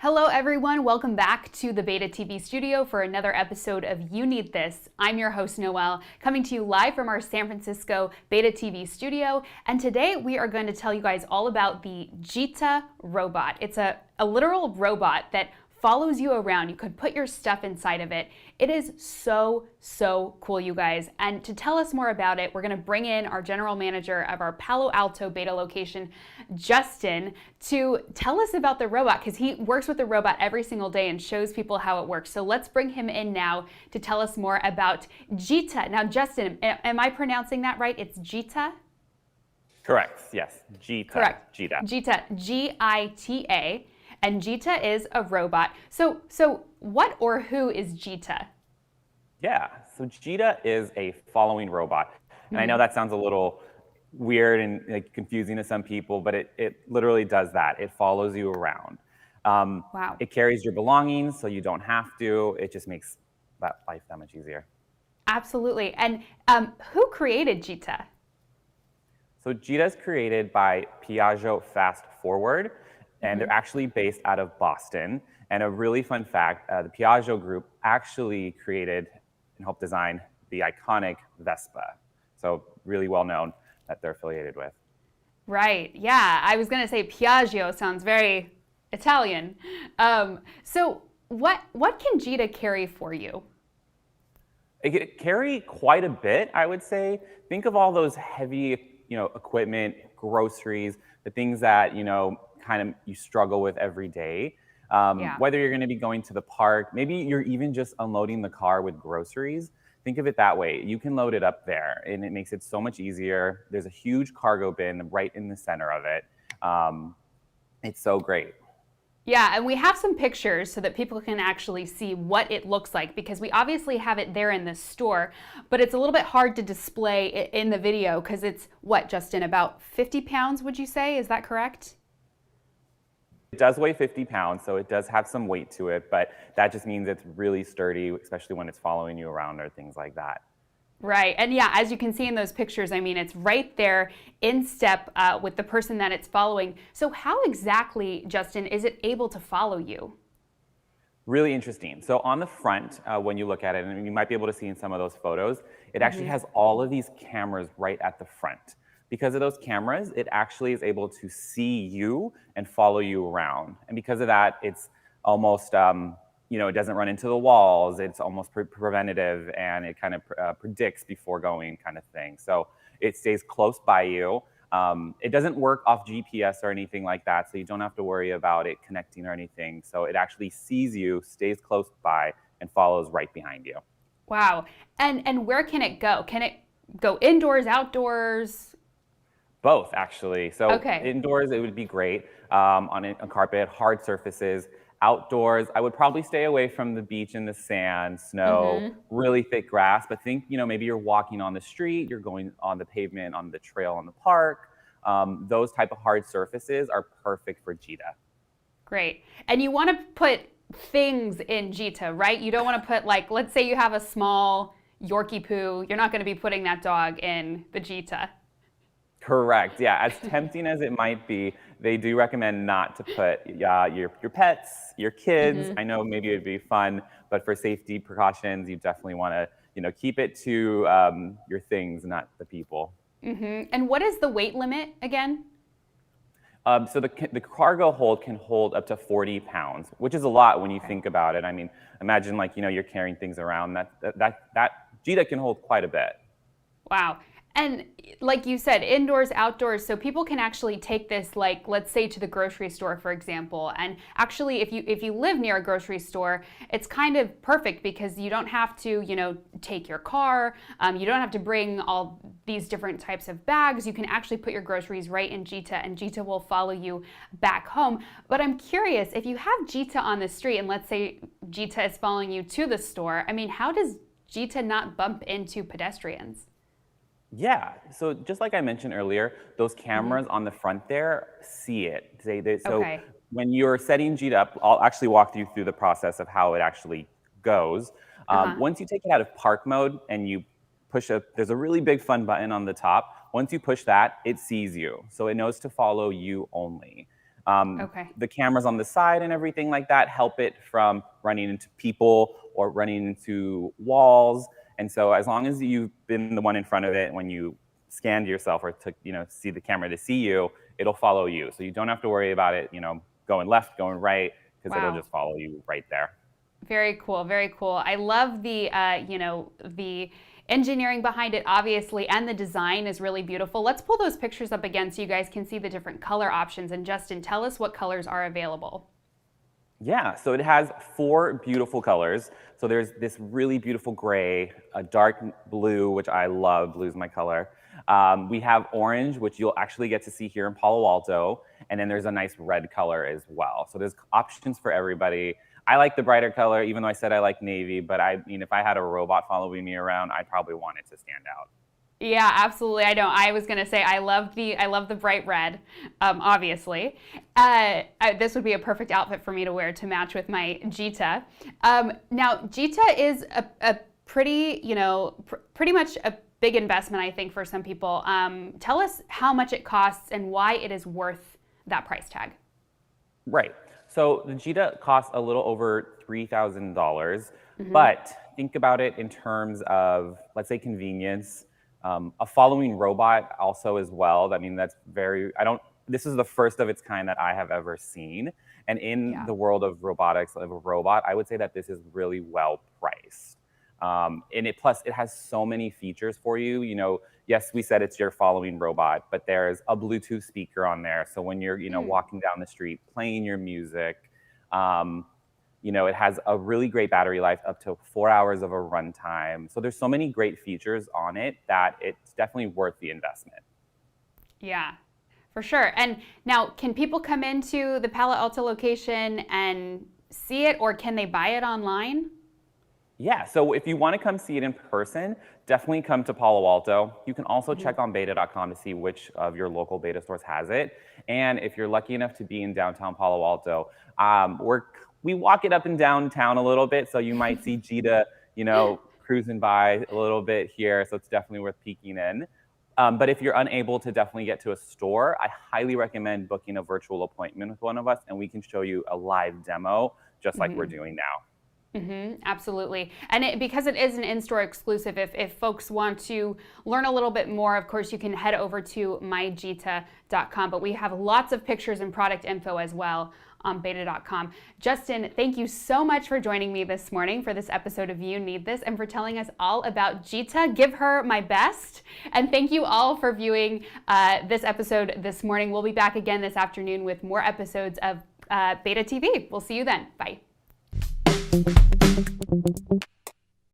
Hello everyone, welcome back to the Beta TV studio for another episode of You Need This. I'm your host Noelle, coming to you live from our San Francisco Beta TV studio, and today we are going to tell you guys all about the gita robot. It's a literal robot that follows you around. You could put your stuff inside of it. It is so cool, you guys. And to tell us more about it, we're gonna bring in our general manager of our Palo Alto beta location, Justin, to tell us about the robot, because he works with the robot every single day and shows people how it works. So let's bring him in now to tell us more about gita. Now, Justin, am I pronouncing that right? It's gita? Correct, yes, gita. Correct. Gita. Gita, G-I-T-A. And gita is a robot. So what or who is gita? Yeah, so gita is a following robot. And I know that sounds a little weird and confusing to some people, but it literally does that. It follows you around. Wow. It carries your belongings, so you don't have to. It just makes that life that much easier. Absolutely. And who created gita? So gita is created by Piaggio Fast Forward, and they're actually based out of Boston. And a really fun fact, the Piaggio group actually created and helped design the iconic Vespa. So really well known that they're affiliated with. Right, yeah, I was gonna say Piaggio sounds very Italian. So what can gita carry for you? It can carry quite a bit, I would say. Think of all those heavy, equipment, groceries, the things that, kind of you struggle with every day. Whether you're going to be going to the park, maybe you're even just unloading the car with groceries. Think of it that way. You can load it up there and it makes it so much easier. There's a huge cargo bin right in the center of it. It's so great. Yeah, and we have some pictures so that people can actually see what it looks like, because we obviously have it there in the store, but it's a little bit hard to display in the video because it's, what, Justin, about 50 pounds, would you say? Is that correct? It does weigh 50 pounds, so it does have some weight to it, but that just means it's really sturdy, especially when it's following you around or things like that. Right, and yeah, as you can see in those pictures, I mean, it's right there in step with the person that it's following. So how exactly, Justin, is it able to follow you? Really interesting. So on the front, when you look at it, and you might be able to see in some of those photos, it actually has all of these cameras right at the front. Because of those cameras, it actually is able to see you and follow you around. And because of that, it's almost, it doesn't run into the walls. It's almost preventative, and it kind of predicts before going kind of thing. So it stays close by you. It doesn't work off GPS or anything like that, so you don't have to worry about it connecting or anything. So it actually sees you, stays close by, and follows right behind you. Wow. And where can it go? Can it go indoors, outdoors? Both, actually. So Okay. Indoors, it would be great on a carpet, hard surfaces. Outdoors, I would probably stay away from the beach and the sand, snow, really thick grass. But think, maybe you're walking on the street, you're going on the pavement, on the trail, on the park. Those type of hard surfaces are perfect for gita. Great. And you want to put things in gita, right? You don't want to put, like, let's say you have a small Yorkie poo. You're not going to be putting that dog in the gita. Correct. Yeah. As tempting as it might be, they do recommend not to put your pets, your kids. I know maybe it'd be fun, but for safety precautions, you definitely want to, keep it to your things, not the people. And what is the weight limit again? So the cargo hold can hold up to 40 pounds, which is a lot when you think about it. I mean, imagine you're carrying things around. That gita can hold quite a bit. Wow. And like you said, indoors, outdoors, so people can actually take this, like, let's say to the grocery store, for example. And actually, if you live near a grocery store, it's kind of perfect because you don't have to, take your car. You don't have to bring all these different types of bags. You can actually put your groceries right in gita, and gita will follow you back home. But I'm curious, if you have gita on the street, and let's say gita is following you to the store, I mean, how does gita not bump into pedestrians? Yeah, so just like I mentioned earlier, those cameras on the front there see it. So when you're setting gita up, I'll actually walk you through the process of how it actually goes. Once you take it out of park mode and you there's a really big fun button on the top. Once you push that, it sees you. So it knows to follow you only. Okay. The cameras on the side and everything like that help it from running into people or running into walls. And so as long as you've been the one in front of it when you scanned yourself or took, see the camera to see you, it'll follow you. So you don't have to worry about it, going left, going right, because it'll Wow. just follow you right there. Very cool. Very cool. I love the, the engineering behind it, obviously, and the design is really beautiful. Let's pull those pictures up again so you guys can see the different color options. And Justin, tell us what colors are available. Yeah, so it has 4 beautiful colors. So there's this really beautiful gray, a dark blue, which I love. Blue's my color. We have orange, which you'll actually get to see here in Palo Alto. And then there's a nice red color as well. So there's options for everybody. I like the brighter color, even though I said I like navy. But if I had a robot following me around, I'd probably want it to stand out. Yeah, absolutely. I know. I was gonna say I love the bright red, obviously. This would be a perfect outfit for me to wear to match with my gita. Now, gita is a pretty, pretty much a big investment, I think, for some people. Tell us how much it costs and why it is worth that price tag. Right. So the gita costs a little over $3,000, but think about it in terms of, let's say, convenience. A following robot also as well. I mean, this is the first of its kind that I have ever seen. And in the world of robotics, of a robot, I would say that this is really well priced. Plus it has so many features for you. Yes, we said it's your following robot, but there's a Bluetooth speaker on there. So when you're, walking down the street, playing your music, it has a really great battery life, up to 4 hours of a runtime. So there's so many great features on it that it's definitely worth the investment. Yeah, for sure. And now, can people come into the Palo Alto location and see it, or can they buy it online? Yeah, so if you want to come see it in person, definitely come to Palo Alto. You can also check on beta.com to see which of your local beta stores has it. And if you're lucky enough to be in downtown Palo Alto, we walk it up and downtown a little bit. So you might see gita, cruising by a little bit here. So it's definitely worth peeking in. But if you're unable to definitely get to a store, I highly recommend booking a virtual appointment with one of us, and we can show you a live demo, just like we're doing now. Absolutely. And because it is an in-store exclusive, if folks want to learn a little bit more, of course, you can head over to mygita.com. But we have lots of pictures and product info as well on beta.com. Justin, thank you so much for joining me this morning for this episode of You Need This and for telling us all about gita. Give her my best. And thank you all for viewing this episode this morning. We'll be back again this afternoon with more episodes of Beta TV. We'll see you then. Bye.